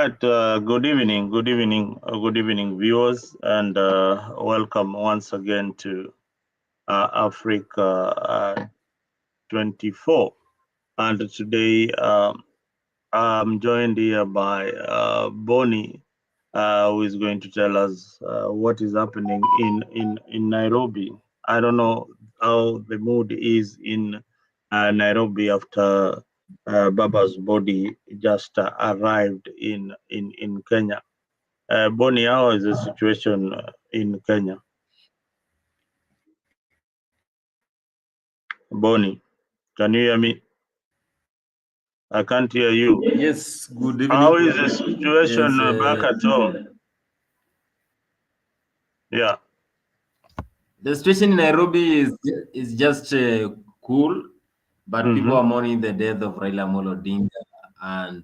right. Good evening, viewers, and welcome once again to Africa 24. And today I'm joined here by Bonnie, who is going to tell us what is happening in Nairobi. I don't know how the mood is in Nairobi after Baba's body just arrived in Kenya. Bonnie, how is the situation in Kenya? Bonnie, can you hear me? I can't hear you. Yes, good evening. How is the situation back at home? Yeah. The situation in Nairobi is just cool, but people are mourning the death of Raila Amolo Odinga, and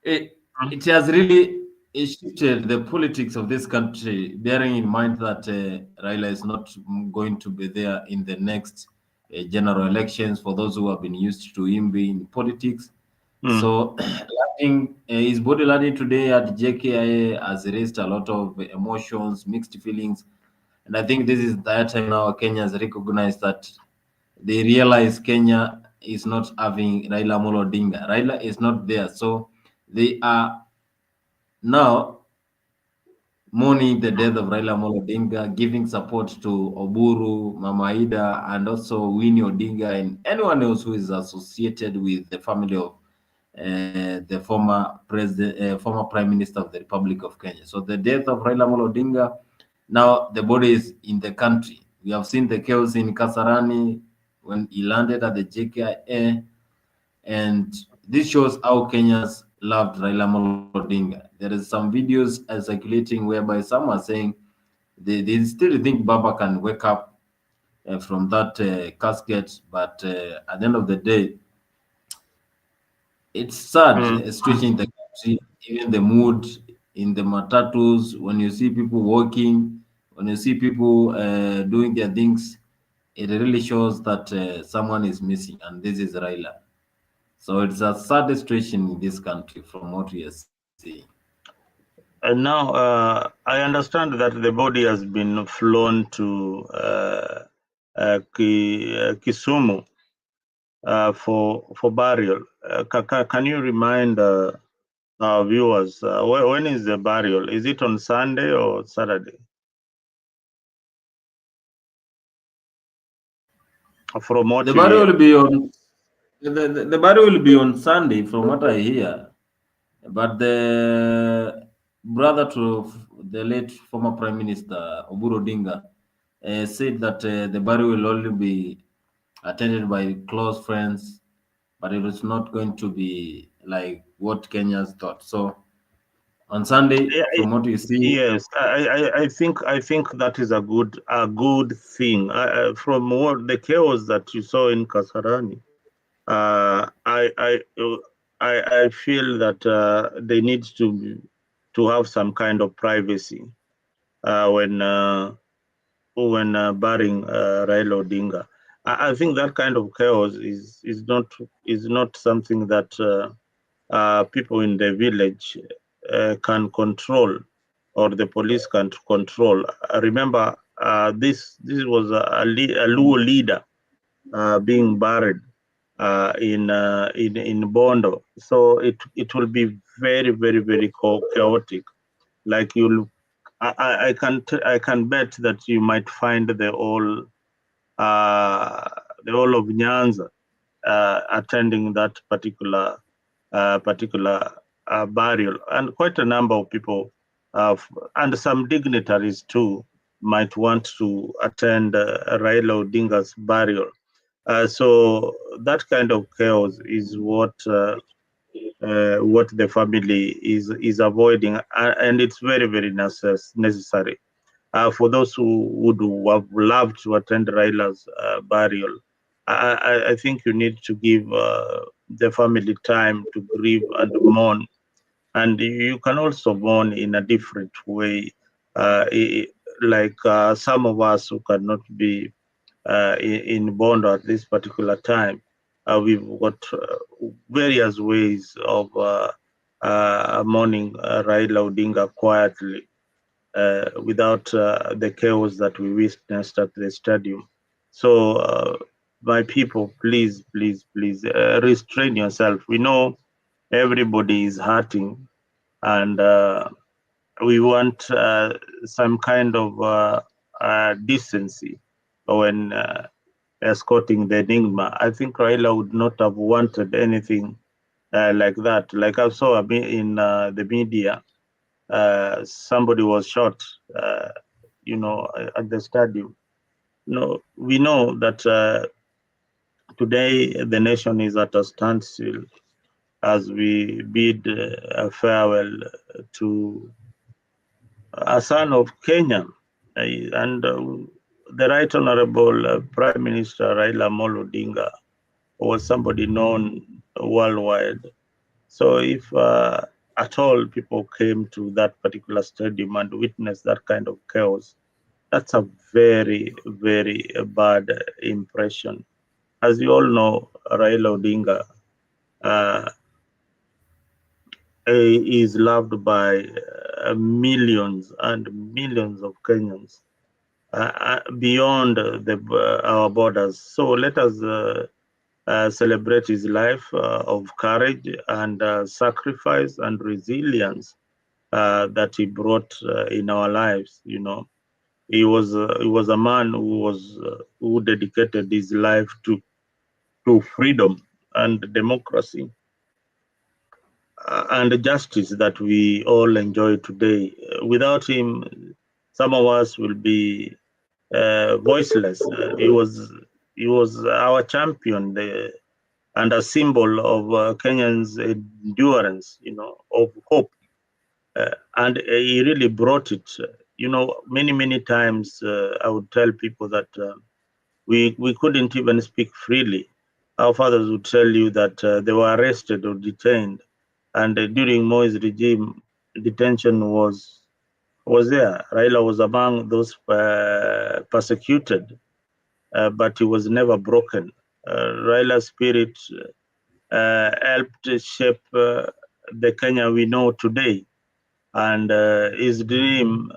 it has really shifted the politics of this country, bearing in mind that Raila is not going to be there in the next general elections for those who have been used to him being in politics. So, his body landing today at JKIA has raised a lot of emotions, mixed feelings, and I think this is the time now Kenyans recognize that they realize Kenya is not having Raila Amolo Odinga. Raila is not there, so they are now mourning the death of Raila Amolo Odinga, giving support to Oburu, Mama Ida, and also Winnie Odinga, and anyone else who is associated with the family of the former president, former prime minister of the Republic of Kenya. So the death of Raila Amolo Odinga, now the body is in the country. We have seen the chaos in Kasarani when he landed at the JKIA, and this shows how Kenyans loved Raila Amolo Odinga. There is some videos circulating whereby some are saying they still think Baba can wake up from that casket, but at the end of the day, it's sad, situation in the country, even the mood in the matatus, when you see people walking, when you see people doing their things, it really shows that someone is missing, and this is Raila. So it's a sad situation in this country from what we are seeing. And now I understand that the body has been flown to Kisumu for burial. Can you remind our viewers when is the burial? Is it on Sunday or Saturday? From what The you burial hear. will be on the burial will be on Sunday, from what I hear. But the brother to the late former Prime Minister Oburu Odinga said that the burial will only be attended by close friends, but it was not going to be like what Kenyans thought. So on Sunday, Yeah, from what you see, yes, I think that is a good thing. From what the chaos that you saw in Kasarani, uh, I I I feel that they need to have some kind of privacy when burying Raila Odinga. I think that kind of chaos is not something that people in the village can control, or the police can control. Remember, this was a Luo leader being buried in Bondo, so it will be very chaotic. Like I can bet that you might find the whole of Nyanza attending that particular burial, and quite a number of people and some dignitaries too might want to attend Raila Odinga's burial. So that kind of chaos is what the family is avoiding, and it's very necessary. For those who would have loved to attend Raila's burial, I think you need to give the family time to grieve and mourn, and you can also mourn in a different way, like some of us who cannot be in Bondo at this particular time. We've got various ways of mourning Raila Odinga quietly, without the chaos that we witnessed at the stadium. So, my people, please, please, please restrain yourself. We know everybody is hurting, and we want some kind of decency when escorting the Enigma. I think Raila would not have wanted anything like that. Like I saw in the media, somebody was shot, at the stadium. No, we know that today the nation is at a standstill as we bid a farewell to a son of Kenya, and the Right Honorable Prime Minister Raila Amolo Odinga was somebody known worldwide. So if at all people came to that particular stadium and witnessed that kind of chaos, that's a very, very bad impression. As you all know, Raila Odinga uh, is loved by millions and millions of Kenyans beyond our borders. So let us celebrate his life of courage and sacrifice and resilience that he brought in our lives. He was a man who dedicated his life to freedom and democracy and justice that we all enjoy today. Without him, some of us will be voiceless. He was our champion, and a symbol of Kenyans' endurance, of hope, and he really brought it. Many times I would tell people that we couldn't even speak freely. Our fathers would tell you that they were arrested or detained, and during Moi's regime, detention was there. Raila was among those persecuted, but he was never broken. Raila's spirit helped shape the Kenya we know today, and his dream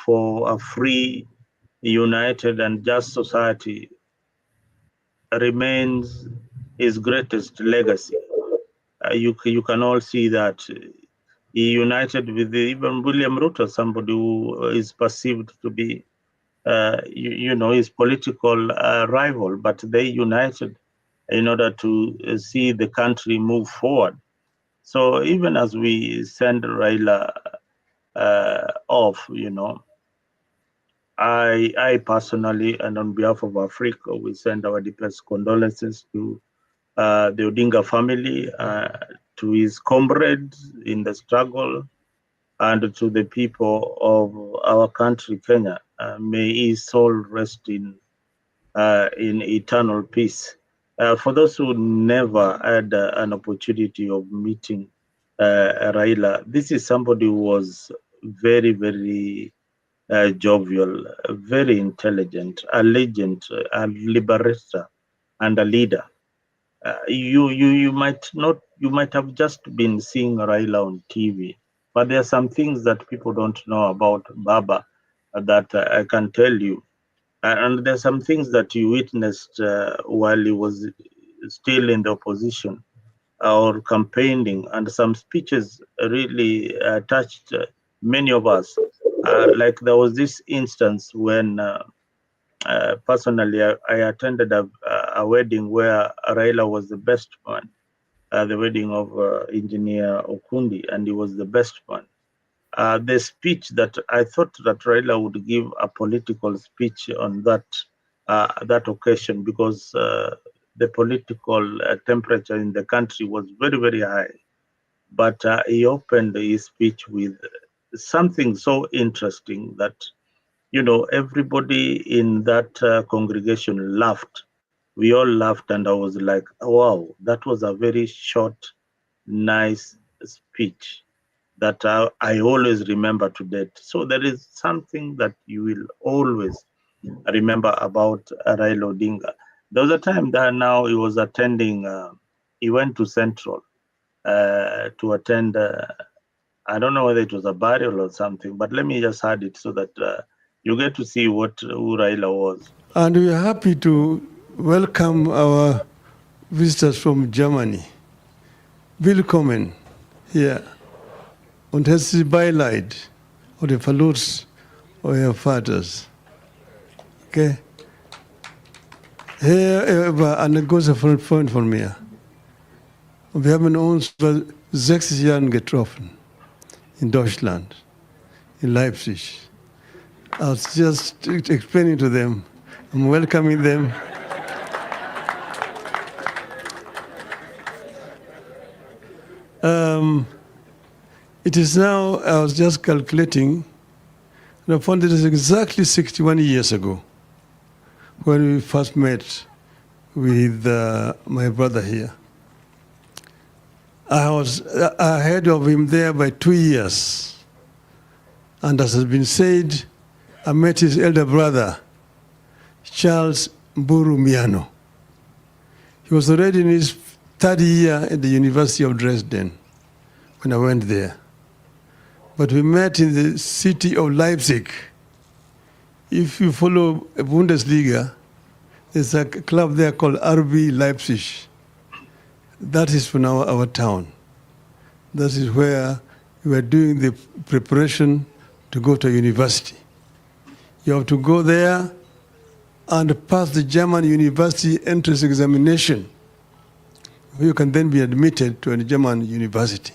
for a free, united, and just society remains his greatest legacy. You can all see that he united with even William Ruto, somebody who is perceived to be, his political rival, but they united in order to see the country move forward. So even as we send Raila off, I personally and on behalf of Africa, we send our deepest condolences to the Odinga family, to his comrades in the struggle, and to the people of our country, Kenya. May his soul rest in eternal peace. For those who never had an opportunity of meeting Raila, this is somebody who was very, very jovial, very intelligent, a legend, a liberator, and a leader. You might have just been seeing Raila on TV, but there are some things that people don't know about Baba that I can tell you. And there's some things that you witnessed while he was still in the opposition or campaigning, and some speeches really touched many of us. Like there was this instance when personally I attended a wedding where Raila was the best man, the wedding of engineer Okundi, and he was the best man. The speech that I thought that Raila would give a political speech on that occasion, because the political temperature in the country was very, very high. But he opened his speech with something so interesting that everybody in that congregation laughed. We all laughed, and I was like, wow, that was a very short, nice speech that I always remember to date. So there is something that you will always remember about Raila Odinga. There was a time that now he was attending. He went to Central to attend. I don't know whether it was a burial or something, but let me just add it so that you get to see who Raila was. And we are happy to welcome our visitors from Germany. Willkommen hier und herzlich Beileid oder den Verlust eurer Vaters. Okay? Er war ein großer Freund von mir. Und wir haben uns vor 60 Jahren getroffen in Deutschland, in Leipzig. I was just explaining to them, I'm welcoming them. It is now, I was just calculating, and I found it is exactly 61 years ago when we first met with my brother here. I was ahead of him there by 2 years. And as has been said, I met his elder brother, Charles Mburu Miano. He was already in his third year at the University of Dresden when I went there. But we met in the city of Leipzig. If you follow Bundesliga, there's a club there called RB Leipzig. That is for now our town. That is where we were doing the preparation to go to university. You have to go there and pass the German university entrance examination. You can then be admitted to a German university.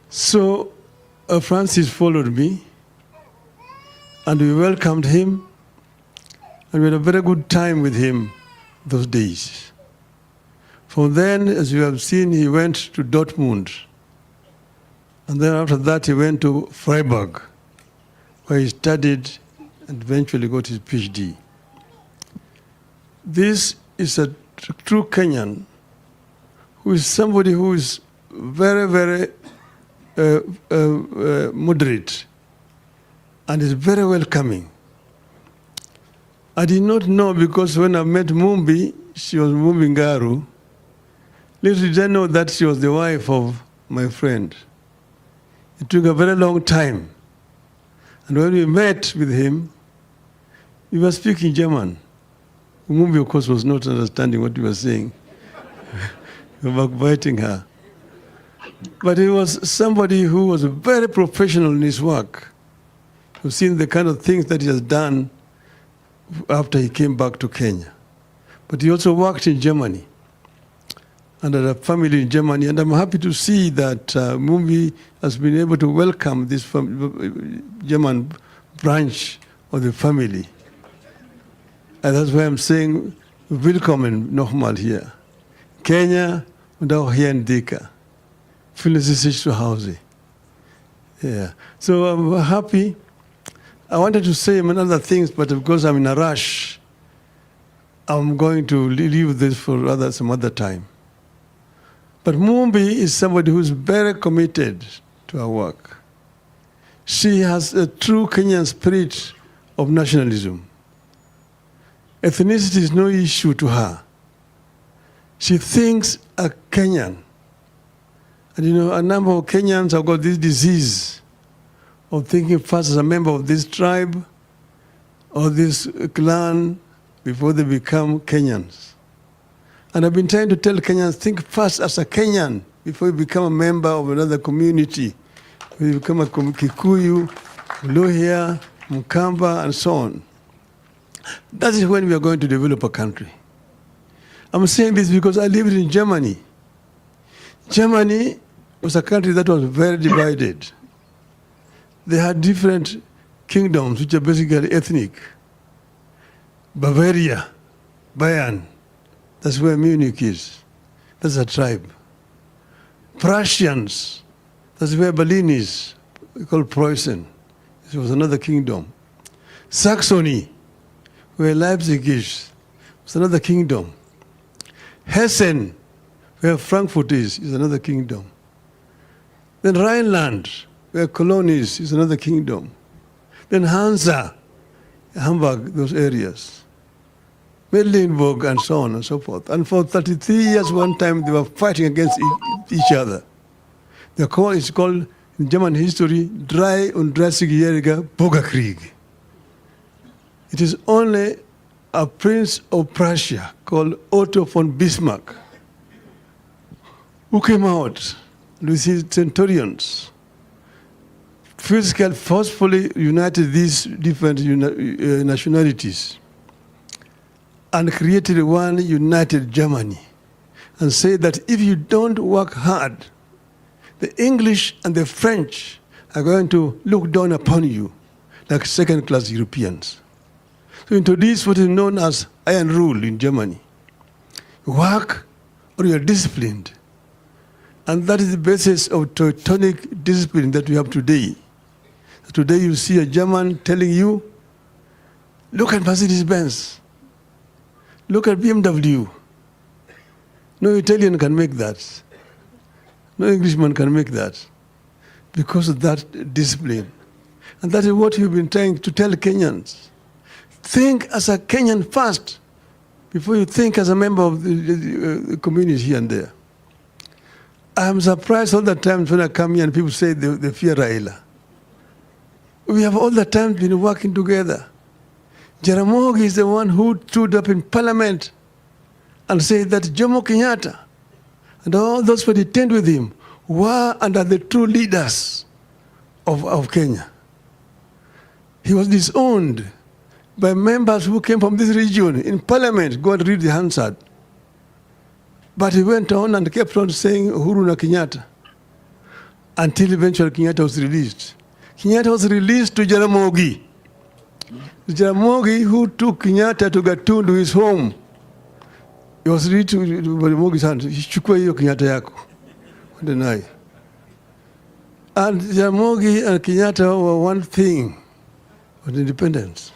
So Francis followed me, and we welcomed him, and we had a very good time with him those days. From then, as you have seen, he went to Dortmund. And then after that, he went to Freiburg, where he studied and eventually got his PhD. This is a true Kenyan who is somebody who is very, very moderate and is very welcoming. I did not know, because when I met Mumbi, she was Mumbi Ngaru. Little did I know that she was the wife of my friend. It took a very long time. And when we met with him, we were speaking German. Mumbi, of course, was not understanding what we were saying. We were backbiting her. But he was somebody who was very professional in his work. You've seen the kind of things that he has done after he came back to Kenya. But he also worked in Germany and had a family in Germany. And I'm happy to see that Mumbi has been able to welcome this German branch of the family. And that's why I'm saying, willkommen nochmal hier. Kenya und auch hier in Thika. Fühlen Sie sich zu Hause. Yeah. So I'm happy. I wanted to say many other things, but because I'm in a rush, I'm going to leave this for some other time. But Mumbi is somebody who's very committed to her work. She has a true Kenyan spirit of nationalism. Ethnicity is no issue to her. She thinks a Kenyan. And a number of Kenyans have got this disease of thinking first as a member of this tribe or this clan before they become Kenyans. And I've been trying to tell Kenyans, think first as a Kenyan before you become a member of another community. You become a Kikuyu, Luhya, Mukamba, and so on. That is when we are going to develop a country. I'm saying this because I lived in Germany. Germany was a country that was very divided. They had different kingdoms, which are basically ethnic. Bavaria, Bayern, that's where Munich is. That's a tribe. Prussians, that's where Berlin is, called Preußen. It was another kingdom. Saxony, where Leipzig is, was another kingdom. Hessen, where Frankfurt is another kingdom. Then Rhineland, where Cologne is another kingdom. Then Hansa, Hamburg, those areas. Mecklenburg, and so on and so forth. And for 33 years, one time, they were fighting against each other. It's called, in German history, 33-jähriger Bürgerkrieg. It is only a prince of Prussia called Otto von Bismarck who came out with his centurions, physically, forcefully united these different nationalities and created one united Germany, and said that if you don't work hard, the English and the French are going to look down upon you like second-class Europeans. So introduce what is known as iron rule in Germany. Work or you are disciplined. And that is the basis of Teutonic discipline that we have today. Today you see a German telling you, look at Mercedes-Benz, look at BMW. No Italian can make that. No Englishman can make that because of that discipline. And that is what we've been trying to tell Kenyans. Think as a Kenyan first before you think as a member of the community here and there. I'm surprised all the times when I come here and people say they fear Raila. We have all the time been working together. Jaramogi is the one who stood up in parliament and said that Jomo Kenyatta and all those who detained with him were under the true leaders of Kenya. He was disowned by members who came from this region in parliament. Go and read the Hansard. But he went on and kept on saying Uhuru na Kenyatta until eventually Kenyatta was released. Kenyatta was released to Jaramogi. Jaramogi, who took Kenyatta to Gatundu, his home, he was released to Jaramogi's hand. Chukua hiyo Kenyatta yako. Deny. And Jaramogi and Kenyatta were one thing with independence.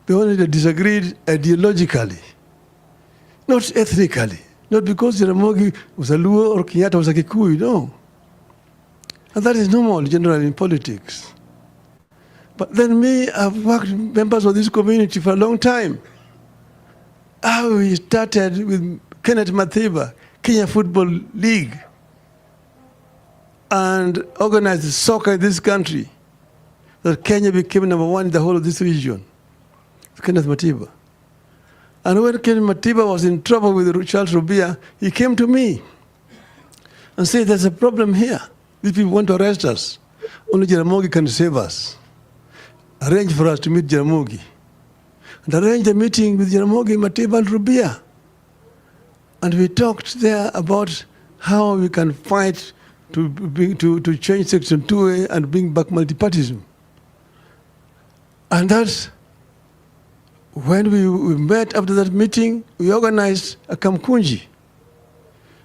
They only disagreed ideologically, not ethnically. Not because Jaramogi was a Luo or Kenyatta was a Kikuyu, no. And that is normal generally in politics. But then me, I've worked with members of this community for a long time. We started with Kenneth Matiba, Kenya Football League, and organized soccer in this country. That Kenya became number one in the whole of this region. Kenneth Matiba. And when Kenneth Matiba was in trouble with Charles Rubia, he came to me and said, there's a problem here. These people want to arrest us. Only Jaramogi can save us. Arrange for us to meet Jaramogi. And arrange a meeting with Jaramogi, Matiba, and Rubia. And we talked there about how we can fight to change Section 2A and bring back multipartyism. And that's when we met after that meeting, we organized a Kamkunji.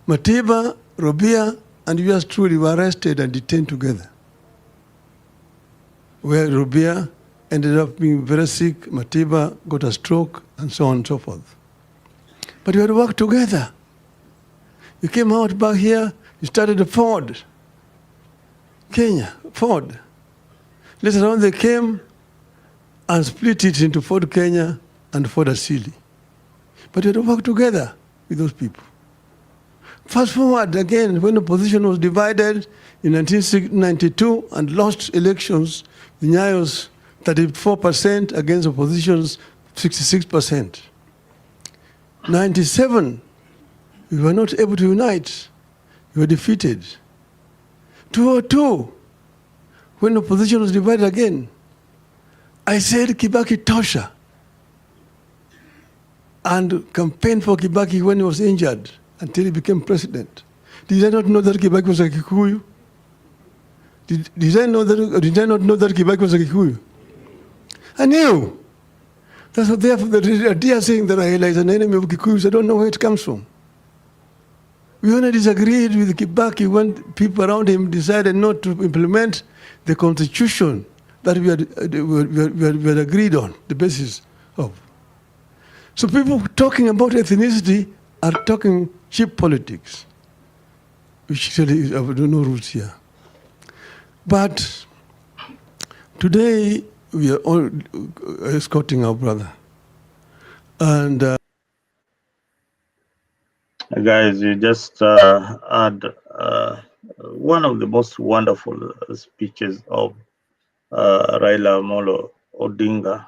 Matiba, Rubia, and yours truly were arrested and detained together. Where Rubia ended up being very sick, Matiba got a stroke, and so on and so forth. But we had worked together. We came out back here, we started a Ford. Kenya, Ford. Later on they came and split it into Ford Kenya and Ford Asili. But we had to work together with those people. Fast forward again, when the opposition was divided in 1992 and lost elections, the Nyayo's 34% against opposition's 66%. 97, we were not able to unite. We were defeated. 2002, when the opposition was divided again, I said Kibaki tosha and campaigned for Kibaki when he was injured until he became president. Did I not know that Kibaki was a Kikuyu? Did I not know that Kibaki was a Kikuyu? I knew. That's what therefore the idea saying that Raila is an enemy of Kikuyus, I don't know where it comes from. We only disagreed with Kibaki when people around him decided not to implement the constitution that we had agreed on, the basis of. So people talking about ethnicity are talking cheap politics, which really have no roots here. But today we are all escorting our brother. And Guys, you just had one of the most wonderful speeches of Raila Amolo Odinga,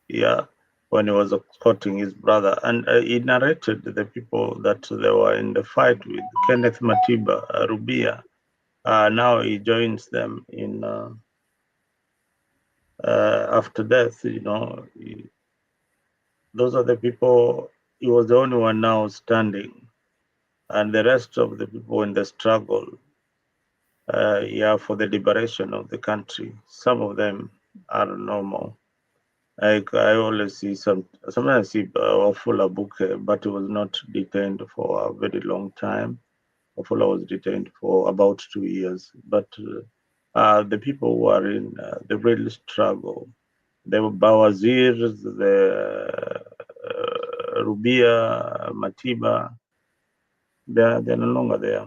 yeah, when he was escorting his brother. And he narrated the people that they were in the fight with Kenneth Matiba, Rubia. Now he joins them in after death, those are the people, he was the only one now standing. And the rest of the people in the struggle, yeah, for the liberation of the country, some of them are normal. I always see sometimes I see Wafula Buke, but he was not detained for a very long time. Wafula was detained for about 2 years. But the people who are in the real struggle, the Bawazirs, the Rubia, Matiba, they're no longer there.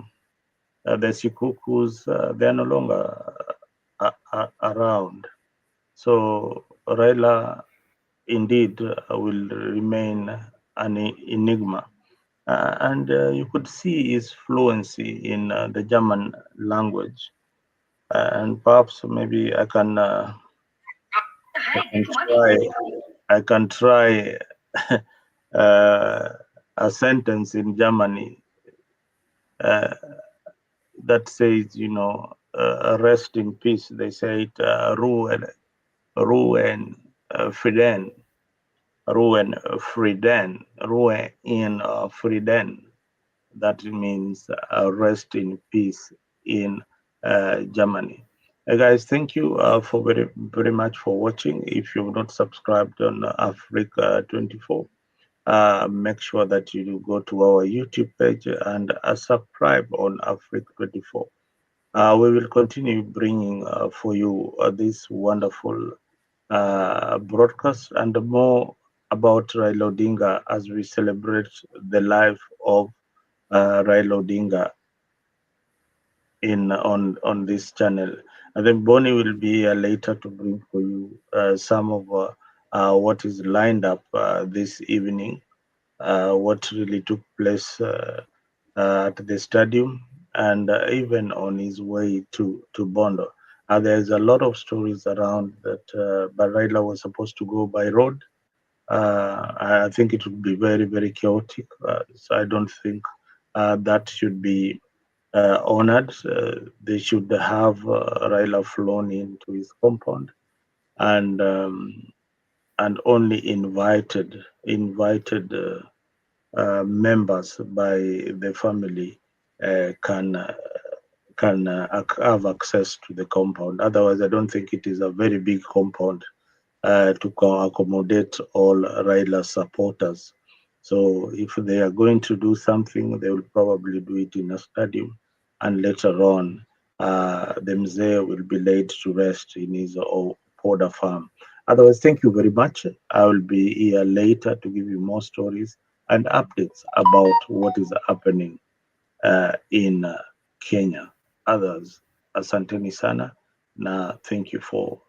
The Sikukus, they are no longer around. So Raila indeed will remain an enigma. And you could see his fluency in the German language. And perhaps maybe I can try a sentence in Germany that says, rest in peace. They say it, Ruhen Frieden, Ruhen Frieden, Ruhe in Frieden. That means rest in peace in Germany. Guys, thank you for very much for watching. If you've not subscribed on Africa 24, make sure that you go to our YouTube page and subscribe on Africa 24. We will continue bringing for you this wonderful broadcast and more about Raila Odinga as we celebrate the life of Raila Odinga on this channel. And then Bonnie will be here later to bring for you some of what is lined up this evening, what really took place at the stadium, and even on his way to Bondo. There's a lot of stories around that, but Raila was supposed to go by road. I think it would be very, very chaotic. So I don't think that should be honored. They should have Raila flown into his compound and only invited members by the family can have access to the compound. Otherwise, I don't think it is a very big compound to accommodate all Raila supporters. So if they are going to do something, they will probably do it in a stadium, and later on, the Mzee will be laid to rest in his Poda farm. Otherwise, thank you very much. I will be here later to give you more stories and updates about what is happening in Kenya. Others, asanteni sana na thank you for